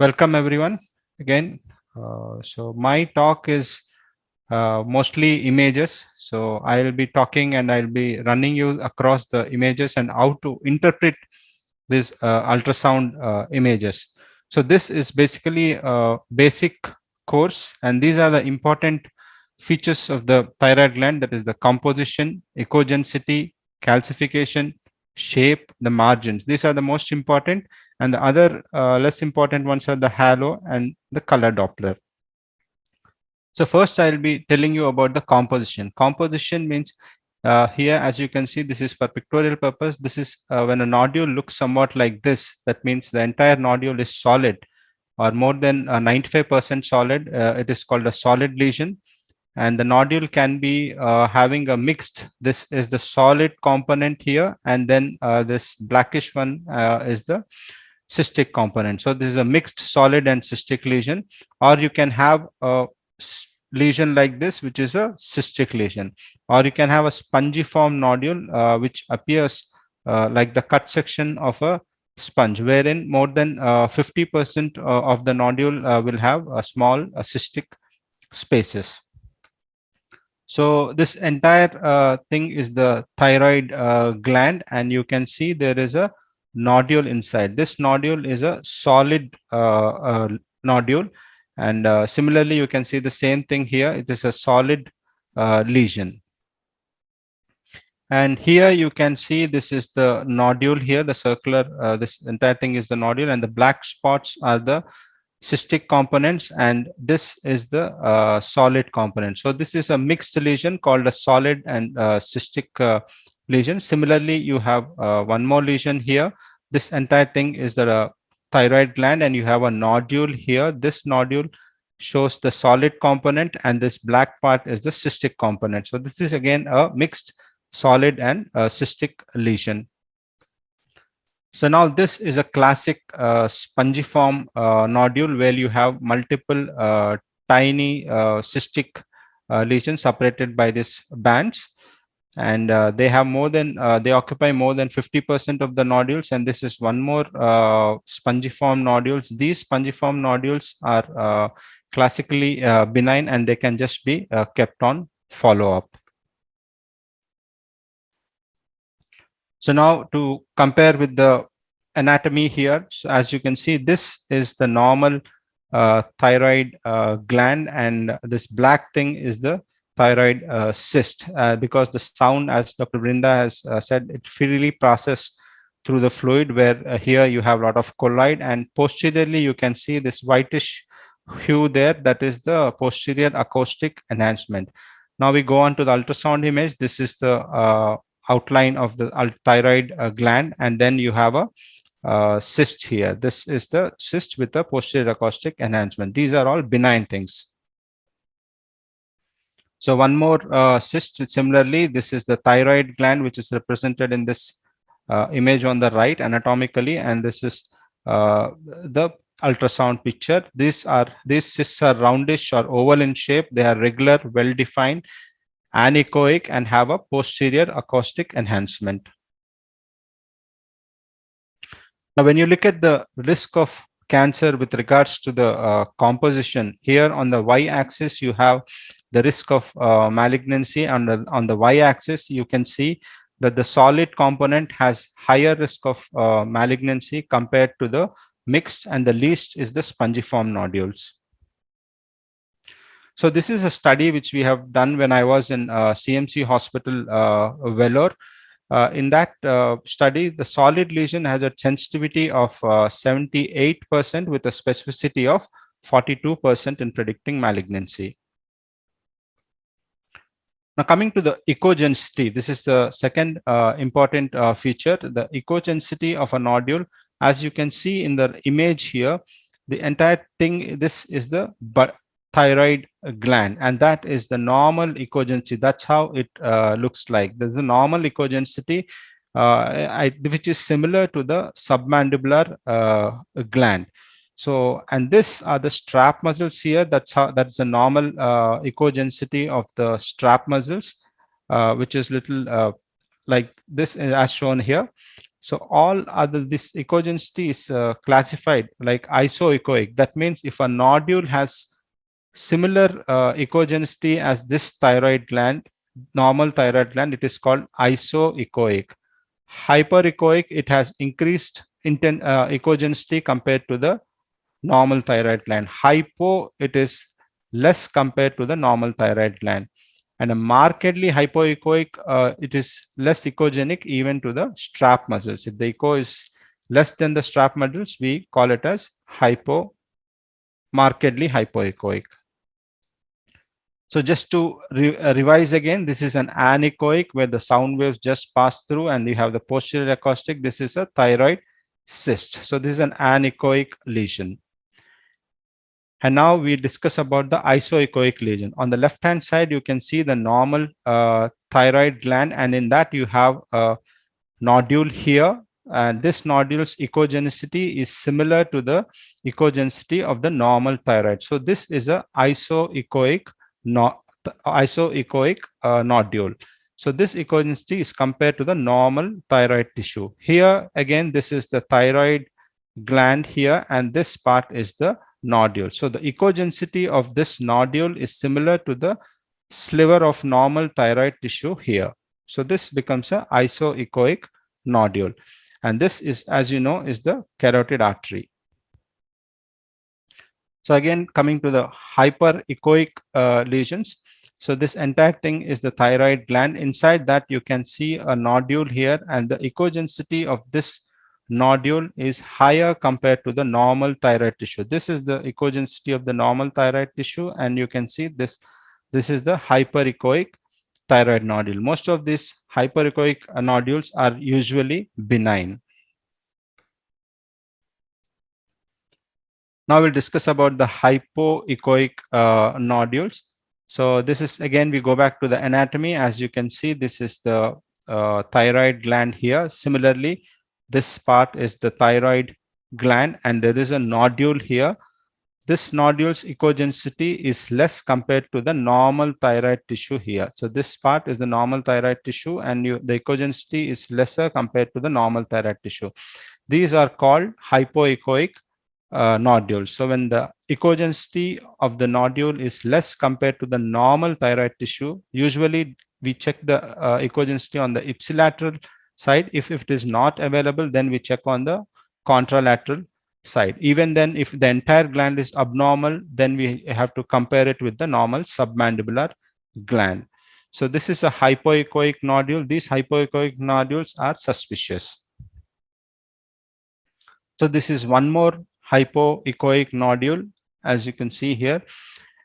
Welcome everyone again. So my talk is mostly images. So I'll be talking and I'll be running you across the images and how to interpret these ultrasound images. So this is basically a basic course, and these are the important features of the thyroid gland, that is the composition, ecogensity, calcification, shape, the margins. These are the most important, and the other less important ones are the halo and the color Doppler. So first I'll be telling you about the composition. Composition means here, as you can see, this is for pictorial purpose. This is when a nodule looks somewhat like this. That means the entire nodule is solid or more than 95% solid. It is called a solid lesion. And the nodule can be having a mixed. This is the solid component here, and then this blackish one is the cystic component. So this is a mixed solid and cystic lesion, or you can have a lesion like this, which is a cystic lesion, or you can have a spongiform nodule, which appears like the cut section of a sponge, wherein more than 50% of the nodule will have a small cystic spaces. So this entire thing is the thyroid gland, and you can see there is a nodule inside. This nodule is a solid nodule, and similarly you can see the same thing here. It is a solid lesion. And here you can see this is the nodule here, the circular, this entire thing is the nodule, and the black spots are the cystic components, and this is the solid component. So this is a mixed lesion called a solid and cystic lesion. Similarly, you have one more lesion here. This entire thing is the thyroid gland, and you have a nodule here. This nodule shows the solid component, and this black part is the cystic component. So this is again a mixed solid and cystic lesion. So now this is a classic spongiform nodule where you have multiple tiny cystic lesions separated by these bands, and they have more than they occupy more than 50% of the nodules. And this is one more spongiform nodules. These spongiform nodules are classically benign, and they can just be kept on follow-up. So now to compare with the anatomy here, so as you can see, this is the normal thyroid gland, and this black thing is the thyroid cyst, because the sound, as Dr. Brinda has said, it freely passes through the fluid, where here you have a lot of colloid, and posteriorly you can see this whitish hue there, that is the posterior acoustic enhancement. Now we go on to the ultrasound image. This is the outline of the thyroid gland, and then you have a cyst here. This is the cyst with the posterior acoustic enhancement. These are all benign things. So one more cyst, similarly, this is the thyroid gland, which is represented in this image on the right anatomically, and this is the ultrasound picture. These cysts are roundish or oval in shape. They are regular, well defined, anechoic, and have a posterior acoustic enhancement. Now, when you look at the risk of cancer with regards to the composition, here on the y-axis you have the risk of malignancy, and on the y-axis you can see that the solid component has higher risk of malignancy compared to the mixed, and the least is the spongiform nodules. So this is a study which we have done when I was in CMC hospital, Vellore. In that study, the solid lesion has a sensitivity of 78% with a specificity of 42% in predicting malignancy. Now coming to the ecogensity, this is the second important feature, the ecogensity of a nodule. As you can see in the image here, the entire thing, this is the thyroid gland, and that is the normal ecogensity. That's how it looks like. There's a normal ecogensity which is similar to the submandibular gland. So, and this are the strap muscles here. That's the normal ecogensity of the strap muscles, which is little like this as shown here. So all other, this echogenicity is classified like isoechoic. That means if a nodule has similar echogenicity as this thyroid gland, normal thyroid gland, it is called isoechoic. Hyperechoic, it has increased echogenicity compared to the normal thyroid gland. Hypo, it is less compared to the normal thyroid gland. And a markedly hypoechoic, it is less echogenic even to the strap muscles. If the echo is less than the strap muscles, we call it as markedly hypoechoic. So just to revise again, this is an anechoic where the sound waves just pass through and you have the posterior acoustic. This is a thyroid cyst. So this is an anechoic lesion. And now we discuss about the isoechoic lesion. On the left-hand side, you can see the normal thyroid gland, and in that you have a nodule here. And this nodule's echogenicity is similar to the echogenicity of the normal thyroid. So this is a isoechoic nodule. So this echogenicity is compared to the normal thyroid tissue. Here again, this is the thyroid gland here, and this part is the nodule. So the echogenicity of this nodule is similar to the sliver of normal thyroid tissue here. So this becomes a isoechoic nodule. And this is, as you know, is the carotid artery. So again, coming to the hyperechoic lesions. So this entire thing is the thyroid gland. Inside that, you can see a nodule here, and the echogenicity of this nodule is higher compared to the normal thyroid tissue. This is the echogenicity of the normal thyroid tissue, and you can see this. This is the hyperechoic thyroid nodule. Most of these hyperechoic nodules are usually benign. Now we'll discuss about the hypoechoic nodules. So this is, again, we go back to the anatomy. As you can see, this is the thyroid gland here. Similarly, this part is the thyroid gland, and there is a nodule here. This nodule's echogenicity is less compared to the normal thyroid tissue here. So this part is the normal thyroid tissue, and the echogenicity is lesser compared to the normal thyroid tissue. These are called hypoechoic nodules. So when the echogenicity of the nodule is less compared to the normal thyroid tissue, usually we check the echogenicity on the ipsilateral side. If it is not available, then we check on the contralateral side. Even then, if the entire gland is abnormal, then we have to compare it with the normal submandibular gland. So this is a hypoechoic nodule. These hypoechoic nodules are suspicious. So this is one more hypoechoic nodule, as you can see here.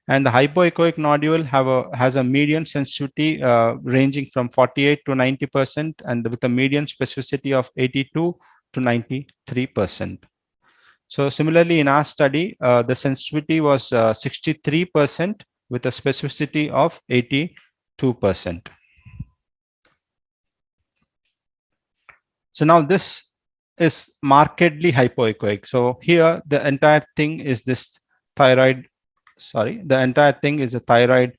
And the hypoechoic nodule has a median sensitivity ranging from 48 to 90%, and with a median specificity of 82 to 93%. So similarly, in our study, the sensitivity was 63% with a specificity of 82%. So now this is markedly hypoechoic. So here the entire thing is this thyroid, the entire thing is a thyroid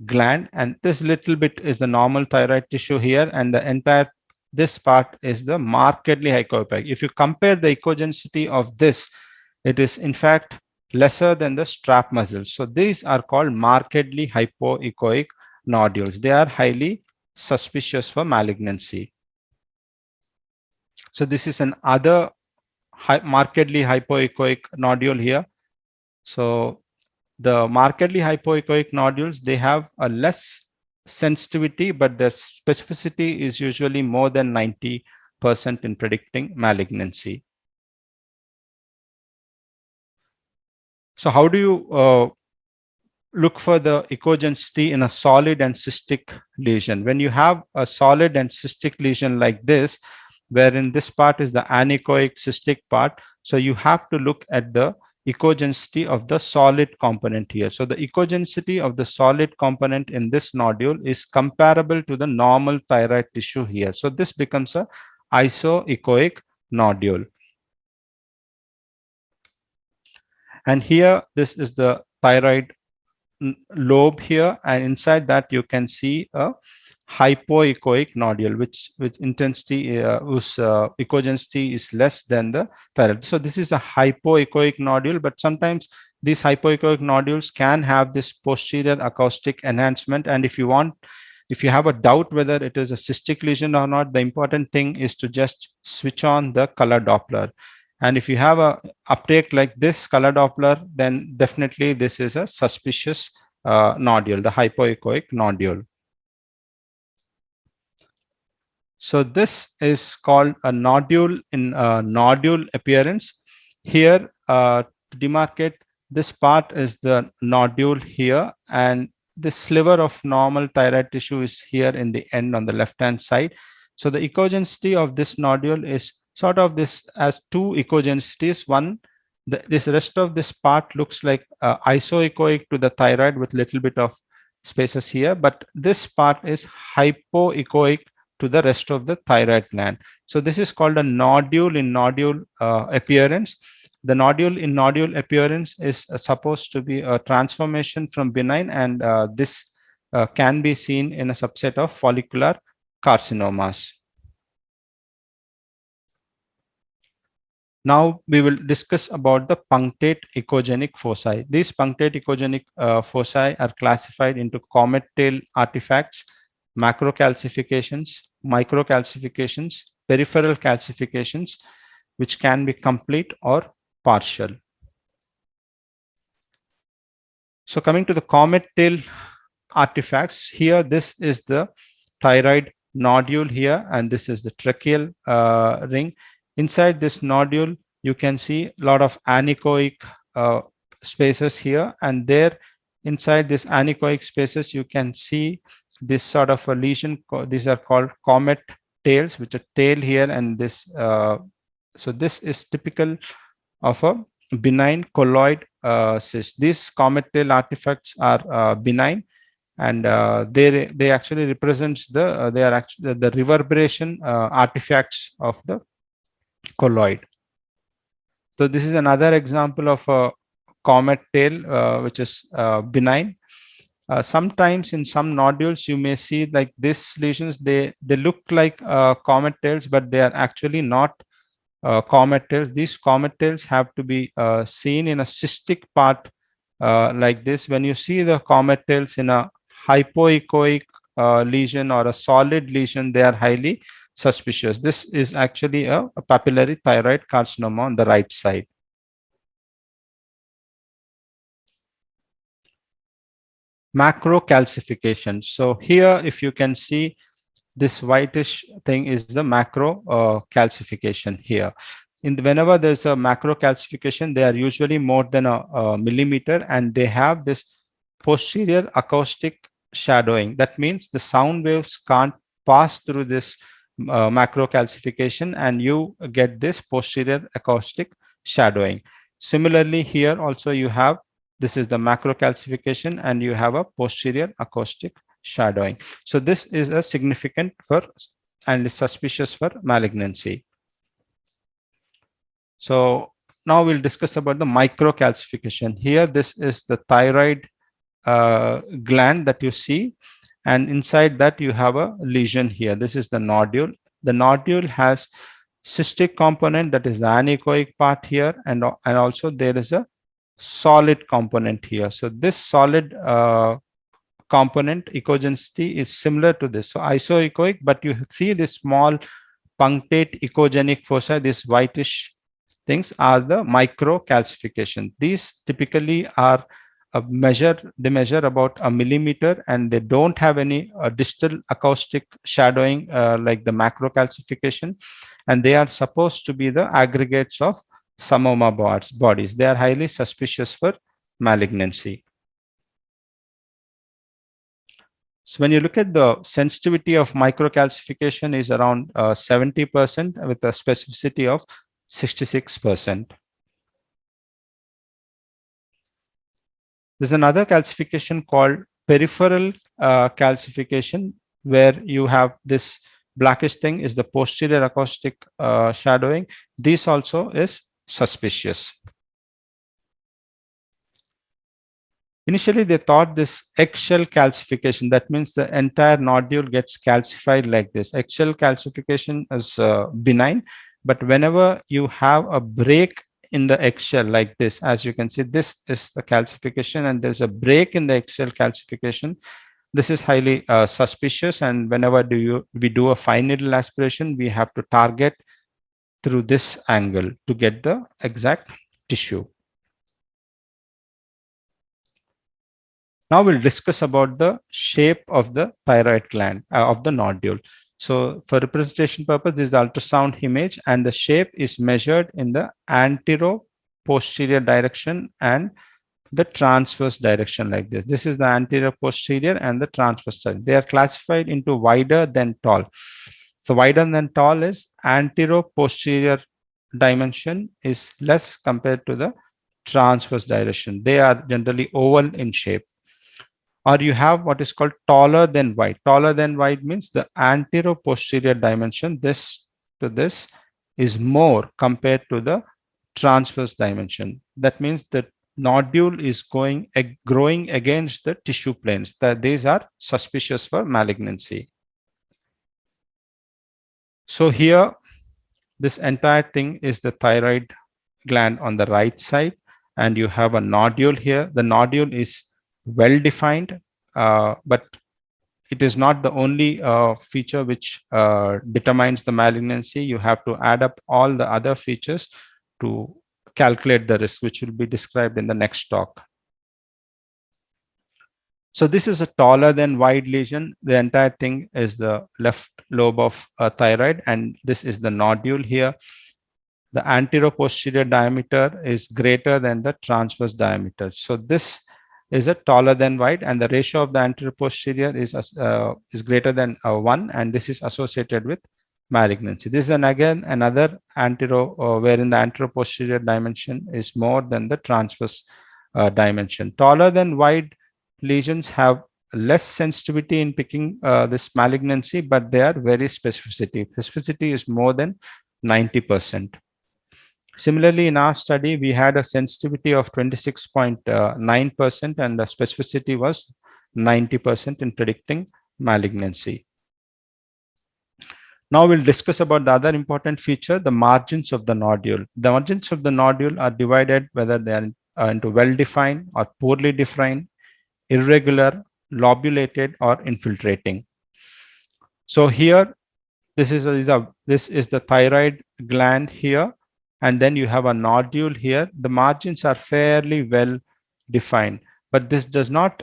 gland, and this little bit is the normal thyroid tissue here, and the entire this part is the markedly hypoechoic. If you compare the echogenicity of this, it is in fact lesser than the strap muscles. So these are called markedly hypoechoic nodules. They are highly suspicious for malignancy. So this is an other markedly hypoechoic nodule here. So the markedly hypoechoic nodules, they have a less sensitivity, but their specificity is usually more than 90% in predicting malignancy. So how do you look for the echogenicity in a solid and cystic lesion? When you have a solid and cystic lesion like this, wherein this part is the anechoic cystic part, so you have to look at the echogenicity of the solid component here. So the echogenicity of the solid component in this nodule is comparable to the normal thyroid tissue here. So this becomes a isoechoic nodule. And here, this is the thyroid lobe here, and inside that you can see a hypoechoic nodule, which intensity whose echogensity is less than the thyroid. So this is a hypoechoic nodule, but sometimes these hypoechoic nodules can have this posterior acoustic enhancement. And if you have a doubt whether it is a cystic lesion or not, the important thing is to just switch on the color Doppler. And if you have a uptake like this color Doppler, then definitely this is a suspicious nodule, the hypoechoic nodule. So this is called a nodule in nodule appearance. Here, to demarcate, this part is the nodule here, and this sliver of normal thyroid tissue is here in the end on the left-hand side. So the echogensity of this nodule is sort of this as two echogenicities. One, this rest of this part looks like isoechoic to the thyroid with little bit of spaces here, but this part is hypoechoic to the rest of the thyroid gland. So this is called a nodule in nodule appearance. The nodule in nodule appearance is supposed to be a transformation from benign, and this can be seen in a subset of follicular carcinomas. Now we will discuss about the punctate echogenic foci. These punctate echogenic foci are classified into comet tail artifacts, macrocalcifications, microcalcifications, peripheral calcifications, which can be complete or partial. So coming to the comet tail artifacts, here this is the thyroid nodule here, and this is the tracheal ring. Inside this nodule, you can see a lot of anechoic spaces here, and there inside this anechoic spaces, you can see this sort of a lesion. These are called comet tails, which are tail here, and this. So this is typical of a benign colloid cyst. These comet tail artifacts are benign, and they actually represents the they are actually the reverberation artifacts of the colloid. So this is another example of a comet tail which is benign. Sometimes in some nodules you may see like these lesions, they look like comet tails, but they are actually not comet tails. These comet tails have to be seen in a cystic part like this. When you see the comet tails in a hypoechoic lesion or a solid lesion, they are highly suspicious. This is actually a papillary thyroid carcinoma on the right side. Macrocalcification. So here, if you can see, this whitish thing is the macro calcification here. Whenever there's a macro calcification, they are usually more than a millimeter, and they have this posterior acoustic shadowing. That means the sound waves can't pass through this macro calcification, and you get this posterior acoustic shadowing. Similarly, here also you have, this is the macro calcification, and you have a posterior acoustic shadowing. So this is a significant for and is suspicious for malignancy. So now we'll discuss about the microcalcification. Here, this is the thyroid gland that you see, and inside that you have a lesion here. This is the nodule. The nodule has cystic component, that is the anechoic part here, and also there is a solid component here. So this solid component echogensity is similar to this. So isoechoic, but you see this small punctate echogenic foci, these whitish things are the microcalcification. These typically are they measure about a millimeter, and they don't have any distal acoustic shadowing like the macrocalcification, and they are supposed to be the aggregates of psammoma bodies. They are highly suspicious for malignancy. So when you look at the sensitivity of microcalcification is around 70% with a specificity of 66%. There's another calcification called peripheral calcification, where you have this blackish thing is the posterior acoustic shadowing. This also is suspicious. Initially, they thought this eggshell calcification, that means the entire nodule gets calcified like this. Eggshell calcification is benign, but whenever you have a break in the eggshell like this, as you can see, this is the calcification and there's a break in the eggshell calcification. This is highly suspicious, and whenever we do a fine needle aspiration, we have to target through this angle to get the exact tissue. Now we'll discuss about the shape of the thyroid gland, of the nodule. So for representation purpose, this is the ultrasound image, and the shape is measured in the antero-posterior direction and the transverse direction like this. This is the anterior posterior and the transverse direction. They are classified into wider than tall. So wider than tall is antero-posterior dimension is less compared to the transverse direction. They are generally oval in shape. Or you have what is called taller than wide. Taller than wide means the antero-posterior dimension, this to this, is more compared to the transverse dimension. That means the nodule is growing against the tissue planes. That these are suspicious for malignancy. So here, this entire thing is the thyroid gland on the right side, and you have a nodule here. The nodule is well defined, but it is not the only feature which determines the malignancy. You have to add up all the other features to calculate the risk, which will be described in the next talk. So this is a taller than wide lesion. The entire thing is the left lobe of thyroid, and this is the nodule here. The anterior-posterior diameter is greater than the transverse diameter. So this is a taller than wide, and the ratio of the anterior-posterior is greater than 1, and this is associated with malignancy. This is again another wherein the anterior-posterior dimension is more than the transverse dimension. Taller than wide lesions have less sensitivity in picking this malignancy, but they are very specificity. Specificity is more than 90%. Similarly, in our study, we had a sensitivity of 26.9% and the specificity was 90% in predicting malignancy. Now we'll discuss about the other important feature, the margins of the nodule. The margins of the nodule are divided whether they are into well-defined or poorly defined, irregular, lobulated, or infiltrating. So here, this is the thyroid gland here, and then you have a nodule here. The margins are fairly well defined, but this does not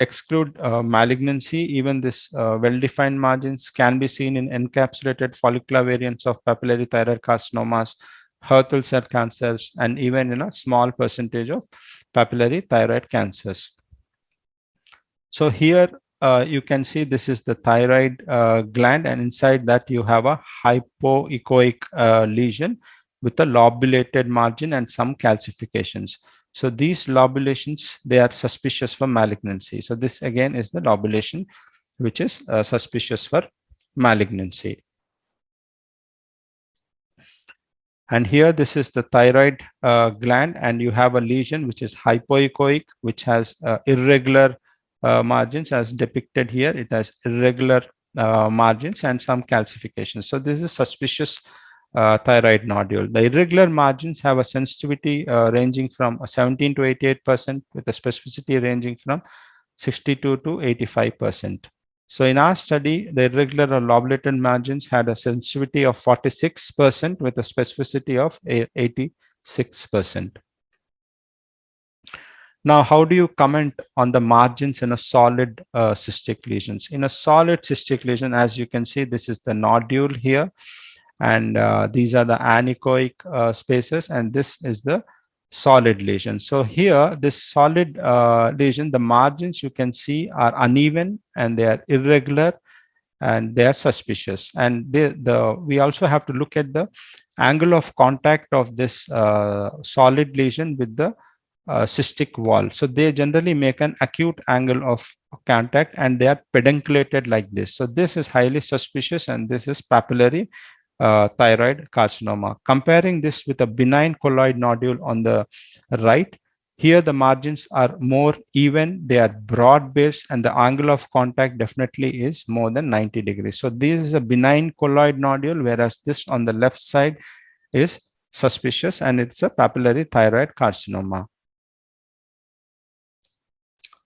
exclude malignancy. Even this well-defined margins can be seen in encapsulated follicular variants of papillary thyroid carcinomas, Hürthle cell cancers, and even in a small percentage of papillary thyroid cancers. So here you can see this is the thyroid gland, and inside that you have a hypoechoic lesion with a lobulated margin and some calcifications. So these lobulations, they are suspicious for malignancy. So this again is the lobulation which is suspicious for malignancy. And here this is the thyroid gland, and you have a lesion which is hypoechoic, which has irregular margins as depicted here. It has irregular margins and some calcifications. So this is suspicious thyroid nodule. The irregular margins have a sensitivity ranging from 17 to 88% with a specificity ranging from 62 to 85%. So in our study, the irregular or lobulated margins had a sensitivity of 46% with a specificity of 86%. Now, how do you comment on the margins in a solid cystic lesions? In a solid cystic lesion, as you can see, this is the nodule here, and these are the anechoic spaces, and this is the solid lesion. So here, this solid lesion, the margins you can see are uneven and they are irregular and they are suspicious. And we also have to look at the angle of contact of this solid lesion with the cystic wall. So they generally make an acute angle of contact and they are pedunculated like this. So this is highly suspicious, and this is papillary thyroid carcinoma. Comparing this with a benign colloid nodule on the right, Here the margins are more even, they are broad based, and the angle of contact definitely is more than 90 degrees. So this is a benign colloid nodule, whereas this on the left side is suspicious and it's a papillary thyroid carcinoma.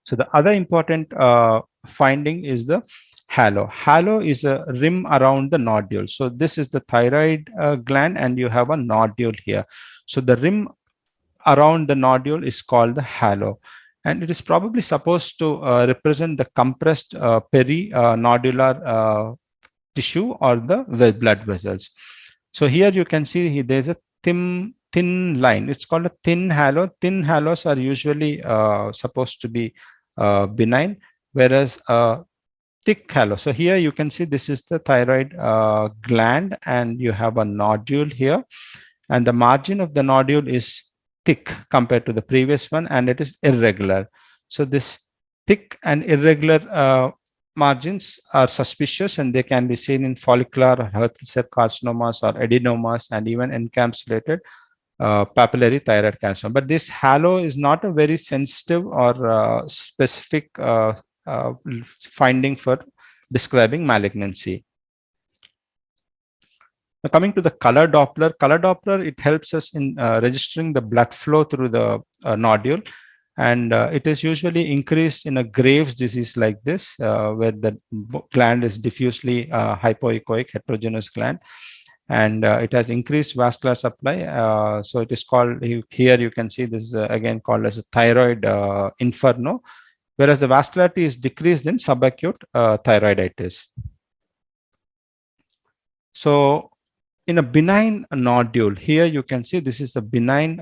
So the other important finding is the halo. Halo is a rim around the nodule. So this is the thyroid gland and you have a nodule here. So the rim around the nodule is called the halo, and it is probably supposed to represent the compressed perinodular tissue or the blood vessels. So here you can see there's a thin line. It's called a thin halo. Thin halos are usually supposed to be benign, whereas thick halo. So here you can see this is the thyroid gland, and you have a nodule here, and the margin of the nodule is thick compared to the previous one, and it is irregular. So this thick and irregular margins are suspicious, and they can be seen in follicular or Hurthle cell carcinomas or adenomas and even encapsulated papillary thyroid carcinoma. But this halo is not a very sensitive or specific uh, finding for describing malignancy. Now, coming to the color Doppler, it helps us in registering the blood flow through the nodule, and it is usually increased in a Graves' disease like this, where the gland is diffusely hypoechoic, heterogeneous gland, and it has increased vascular supply. So it is called, here you can see this is again called as a thyroid inferno, whereas the vascularity is decreased in subacute thyroiditis. So in a benign nodule, here you can see this is a benign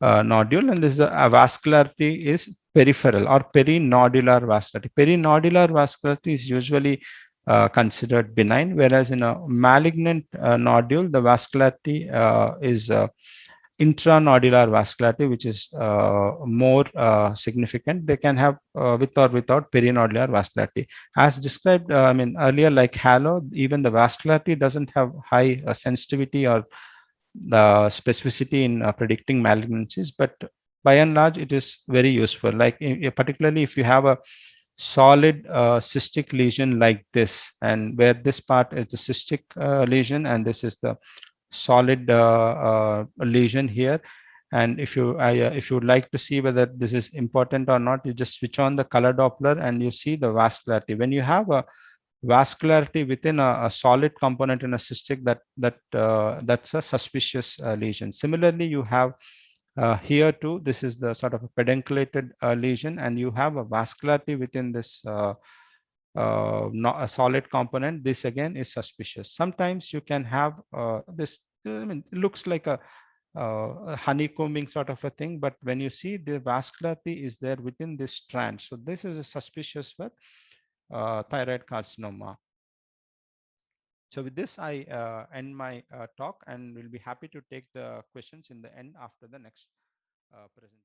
nodule, and this is a vascularity is peripheral or perinodular vascularity. Perinodular vascularity is usually considered benign, whereas in a malignant nodule, the vascularity is intranodular vascularity, which is more significant. They can have with or without perinodular vascularity. As described, I mean earlier, like halo, even the vascularity doesn't have high sensitivity or the specificity in predicting malignancies, but by and large, it is very useful. Like particularly if you have a solid cystic lesion like this, and where this part is the cystic lesion, and this is the solid lesion here. And if you would like to see whether this is important or not, you just switch on the color Doppler and you see the vascularity. When you have a vascularity within a solid component in a cystic, that's a suspicious lesion. Similarly, you have here too, this is the sort of a pedunculated lesion, and you have a vascularity within this not a solid component. This again is suspicious. Sometimes you can have this, I mean, it looks like a honeycombing sort of a thing, but when you see the vascularity is there within this strand, so this is a suspicious for thyroid carcinoma. So with this, I end my talk, and will be happy to take the questions in the end after the next presentation.